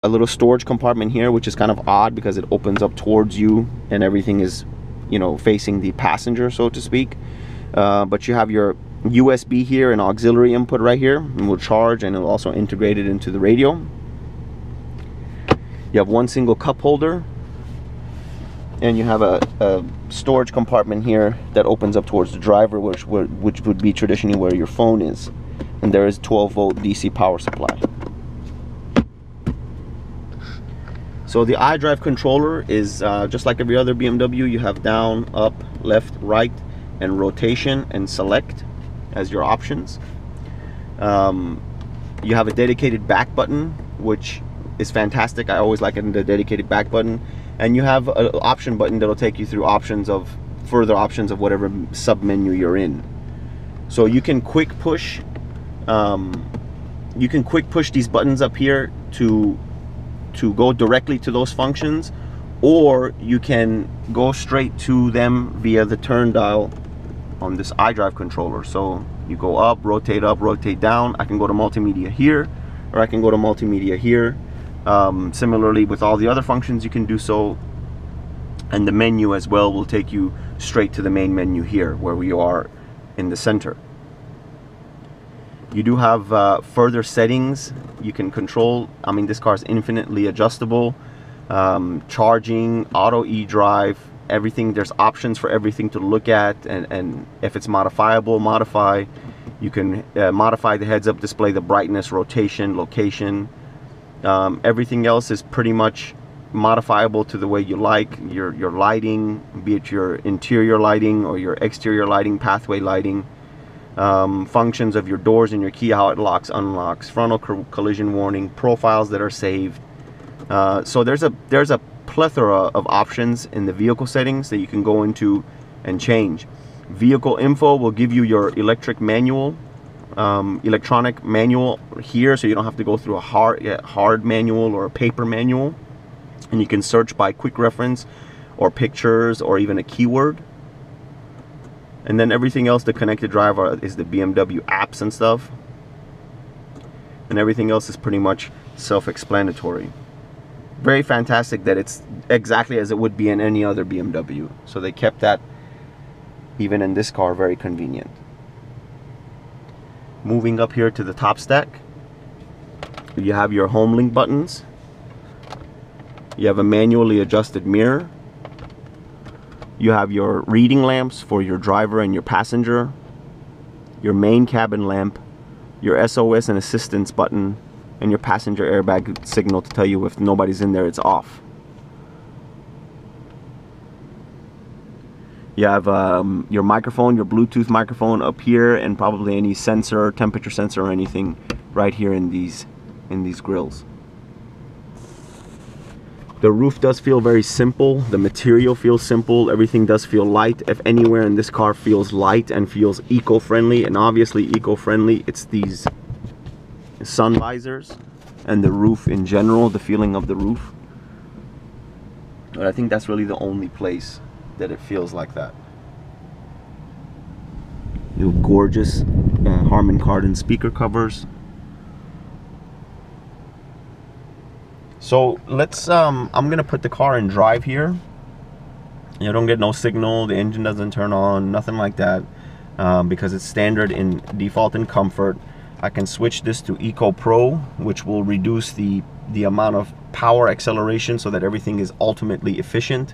a little storage compartment here, which is kind of odd because it opens up towards you and everything is, you know, facing the passenger, so to speak. But you have your USB here and auxiliary input right here, and will charge, and it'll also integrate it into the radio. You have one single cup holder, and you have a storage compartment here that opens up towards the driver, which would be traditionally where your phone is. And there is 12-volt DC power supply. So the iDrive controller is just like every other BMW. You have down, up, left, right, and rotation and select as your options. You have a dedicated back button, which is fantastic. I always like it in the dedicated back button. And you have an option button that'll take you through further options of whatever sub menu you're in. So you can quick push these buttons up here to go directly to those functions, or you can go straight to them via the turn dial on this iDrive controller. So you go up, rotate down. I can go to multimedia here, or I can go to multimedia here. Similarly with all the other functions, you can do so, and the menu as well will take you straight to the main menu here where we are in the center. You do have further settings you can control. I mean, this car is infinitely adjustable. Charging, auto e-drive, everything. There's options for everything to look at, and if it's modifiable, modify. You can modify the heads-up display, the brightness, rotation, location. Everything else is pretty much modifiable to the way you like. Your lighting, be it your interior lighting or your exterior lighting, pathway lighting. Functions of your doors and your key, how it locks, unlocks, frontal collision warning, profiles that are saved. So there's a plethora of options in the vehicle settings that you can go into and change. Vehicle info will give you your electronic manual here, so you don't have to go through a hard manual or a paper manual, and you can search by quick reference or pictures or even a keyword. And then everything else, the connected driver, is the BMW apps and stuff. And everything else is pretty much self-explanatory. Very fantastic that it's exactly as it would be in any other BMW. So they kept that, even in this car, very convenient. Moving up here to the top stack, you have your home link buttons. You have a manually adjusted mirror. You have your reading lamps for your driver and your passenger, your main cabin lamp, your SOS and assistance button, and your passenger airbag signal to tell you if nobody's in there, it's off. You have your microphone, your Bluetooth microphone up here, and probably any sensor, temperature sensor or anything right here in these grills. The roof does feel very simple. The material feels simple. Everything does feel light. If anywhere in this car feels light and feels eco-friendly, and obviously eco-friendly, it's these sun visors and the roof in general, the feeling of the roof. But I think that's really the only place that it feels like that. You know, gorgeous Harman Kardon speaker covers. So let's I'm gonna put the car in drive here. You don't get no signal, the engine doesn't turn on, nothing like that, because it's standard in default and comfort. I can switch this to Eco Pro, which will reduce the amount of power acceleration so that everything is ultimately efficient.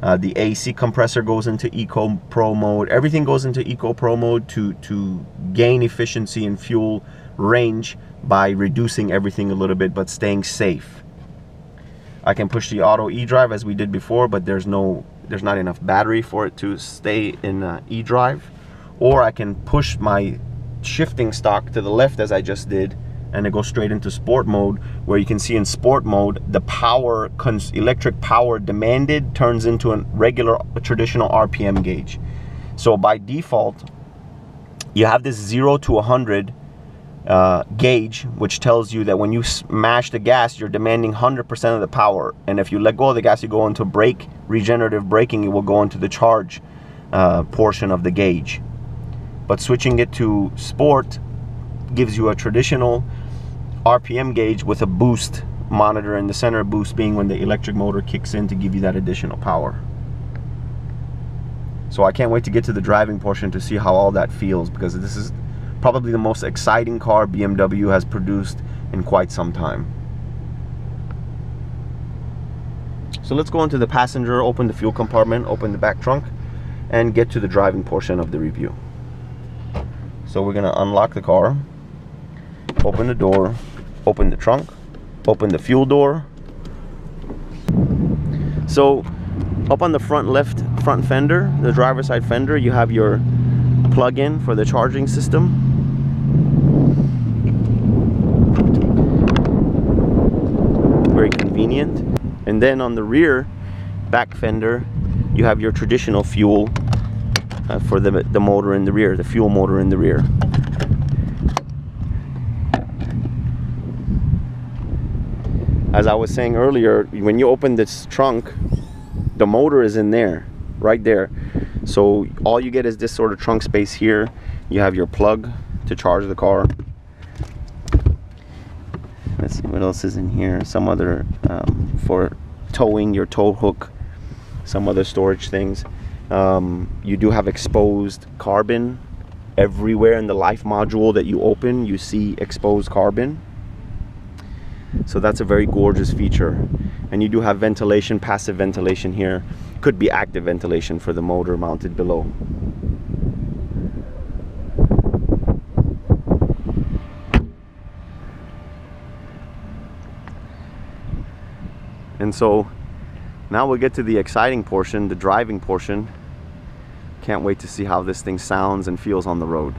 The AC compressor goes into Eco Pro mode. Everything goes into Eco Pro mode to gain efficiency and fuel range by reducing everything a little bit but staying safe. I can push the auto e-drive as we did before, but there's not enough battery for it to stay in e-drive. Or I can push my shifting stock to the left as I just did, and it goes straight into sport mode, where you can see in sport mode the power, electric power demanded turns into a regular traditional RPM gauge. So by default, you have this 0 to 100 gauge, which tells you that when you smash the gas, you're demanding 100% of the power, and if you let go of the gas, you go into brake, regenerative braking, it will go into the charge portion of the gauge. But switching it to sport gives you a traditional RPM gauge with a boost monitor, and the center boost being when the electric motor kicks in to give you that additional power. So I can't wait to get to the driving portion to see how all that feels, because this is probably the most exciting car BMW has produced in quite some time. So let's go into the passenger, open the fuel compartment, open the back trunk, and get to the driving portion of the review. So we're gonna unlock the car, open the door, open the trunk, open the fuel door. So up on the front left front fender, the driver's side fender, you have your plug-in for the charging system. Very convenient. And then on the rear back fender, you have your traditional fuel for the motor in the rear, the fuel motor in the rear. As I was saying earlier, when you open this trunk, the motor is in there, right there. So all you get is this sort of trunk space here. You have your plug to charge the car. Let's see what else is in here. Some other for towing, your tow hook, some other storage things. You do have exposed carbon everywhere in the life module that you open. You see exposed carbon. So that's a very gorgeous feature. And you do have ventilation, passive ventilation here. Could be active ventilation for the motor mounted below. And so now we'll get to the exciting portion, the driving portion. Can't wait to see how this thing sounds and feels on the road.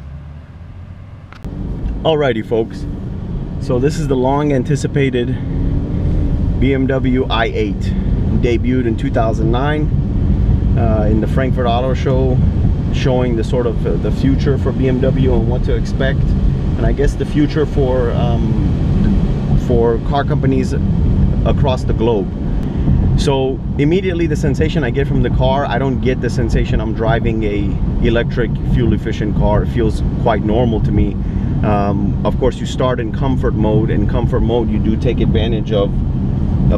Alrighty folks, so this is the long anticipated BMW i8. Debuted in 2009 in the Frankfurt Auto Show, showing the sort of the future for BMW and what to expect, and I guess the future for car companies across the globe. So immediately the sensation I get from the car, I don't get the sensation I'm driving a electric fuel efficient car. It feels quite normal to me. Of course you start in comfort mode. In comfort mode you do take advantage of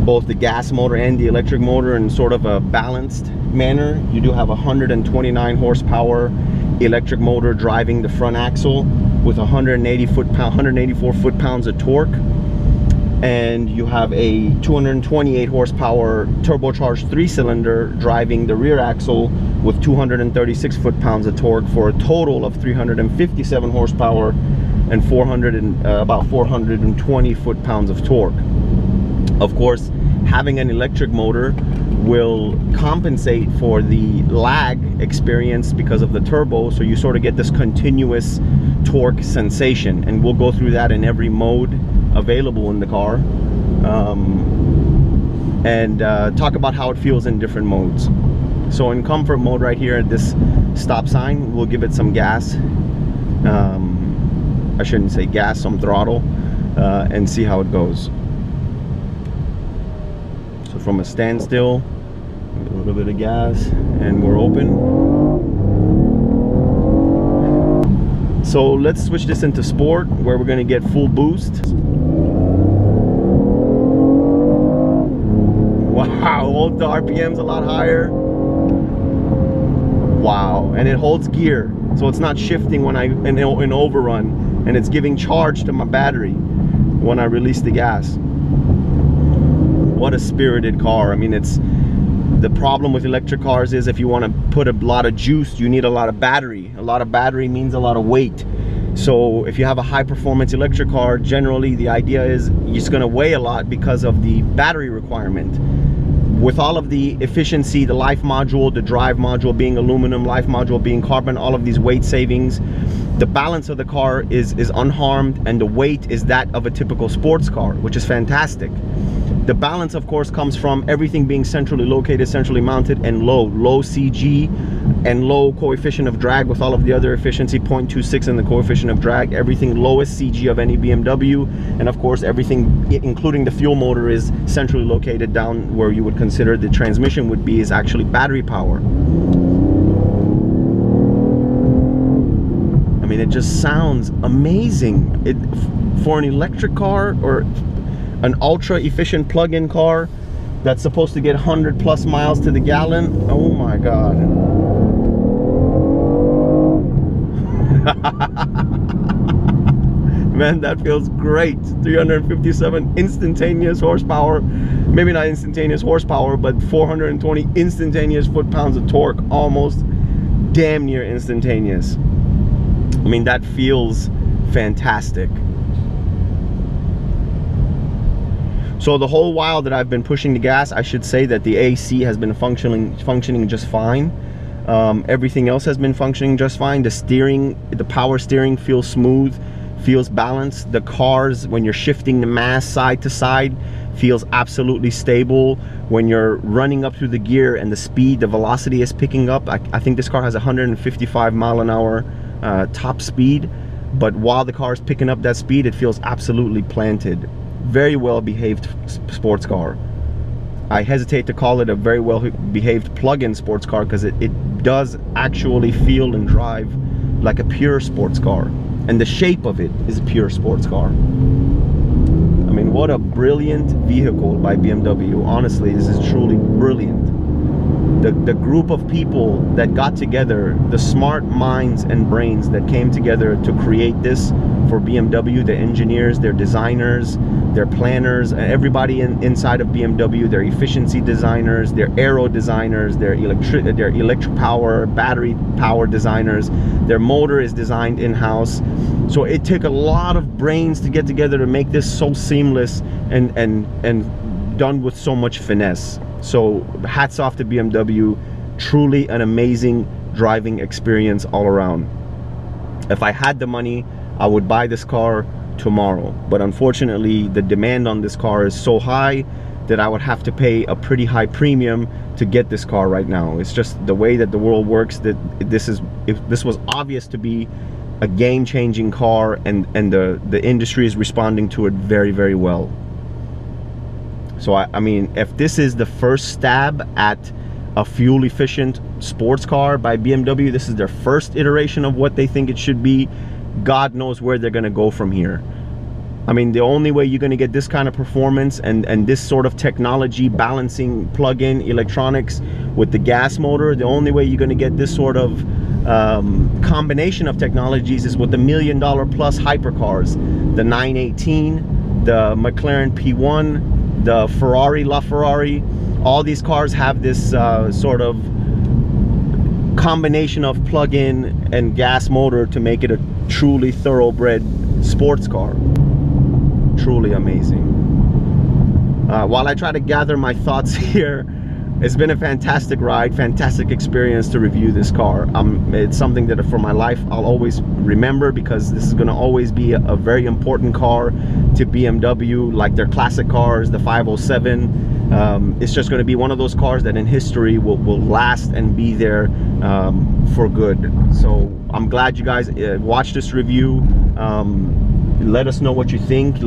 both the gas motor and the electric motor in sort of a balanced manner. You do have a 129 horsepower electric motor driving the front axle with 184 foot-pounds of torque, and you have a 228 horsepower turbocharged 3-cylinder driving the rear axle with 236 foot-pounds of torque, for a total of 357 horsepower and about 420 foot-pounds of torque. Of course, having an electric motor will compensate for the lag experienced because of the turbo, so you sort of get this continuous torque sensation, and we'll go through that in every mode available in the car, and talk about how it feels in different modes. So in comfort mode right here at this stop sign, we'll give it some gas, I shouldn't say gas, some throttle, and see how it goes. So from a standstill, a little bit of gas, and we're open. So let's switch this into sport, where we're going to get full boost. Wow, the RPM's a lot higher. Wow, and it holds gear, so it's not shifting when in overrun, and it's giving charge to my battery when I release the gas. What a spirited car. I mean, the problem with electric cars is if you want to put a lot of juice, you need a lot of battery. A lot of battery means a lot of weight. So if you have a high performance electric car, generally the idea is it's going to weigh a lot because of the battery requirement. With all of the efficiency, the life module, the drive module being aluminum, life module being carbon, all of these weight savings, the balance of the car is unharmed, and the weight is that of a typical sports car, which is fantastic. The balance, of course, comes from everything being centrally located, centrally mounted, and low CG and low coefficient of drag, with all of the other efficiency, 0.26 in the coefficient of drag, everything lowest CG of any BMW, and of course everything, including the fuel motor, is centrally located down where you would consider the transmission would be, is actually battery power. I mean, it just sounds amazing. For an electric car, or an ultra efficient plug-in car that's supposed to get 100+ miles to the gallon. Oh my God. Man, that feels great. 357 instantaneous horsepower. Maybe not instantaneous horsepower, but 420 instantaneous foot-pounds of torque. Almost damn near instantaneous. I mean, that feels fantastic. So the whole while that I've been pushing the gas, I should say that the AC has been functioning just fine. Everything else has been functioning just fine. The steering, the power steering feels smooth, feels balanced. The cars, when you're shifting the mass side to side, feels absolutely stable. When you're running up through the gear and the speed, the velocity is picking up. I think this car has 155 mile an hour top speed, but while the car is picking up that speed, it feels absolutely planted. Very well behaved sports car. I hesitate to call it a very well behaved plug-in sports car because it does actually feel and drive like a pure sports car, and the shape of it is a pure sports car. I mean, what a brilliant vehicle by BMW. Honestly, this is truly brilliant. The group of people that got together, the smart minds and brains that came together to create this for BMW, the engineers, their designers, their planners, everybody inside of BMW, their efficiency designers, their aero designers, their electric power, battery power designers, their motor is designed in-house. So it took a lot of brains to get together to make this so seamless and done with so much finesse. So hats off to BMW. Truly an amazing driving experience all around. If I had the money, I would buy this car tomorrow, but unfortunately the demand on this car is so high that I would have to pay a pretty high premium to get this car right now. It's just the way that the world works, that if this was obvious to be a game-changing car, and the industry is responding to it very, very well. So I mean, if this is the first stab at a fuel efficient sports car by BMW, this is their first iteration of what they think it should be, God knows where they're gonna go from here. I mean, the only way you're gonna get this kind of performance and this sort of technology, balancing plug-in electronics with the gas motor, the only way you're gonna get this sort of combination of technologies is with the $1 million plus hypercars. The 918, the McLaren P1, the Ferrari LaFerrari. All these cars have this sort of combination of plug-in and gas motor to make it a truly thoroughbred sports car. Truly amazing. While I try to gather my thoughts here, it's been a fantastic ride, fantastic experience to review this car. It's something that for my life I'll always remember, because this is going to always be a very important car to BMW, like their classic cars, the 507. It's just going to be one of those cars that in history will last and be there for good. So I'm glad you guys watched this review. Let us know what you think.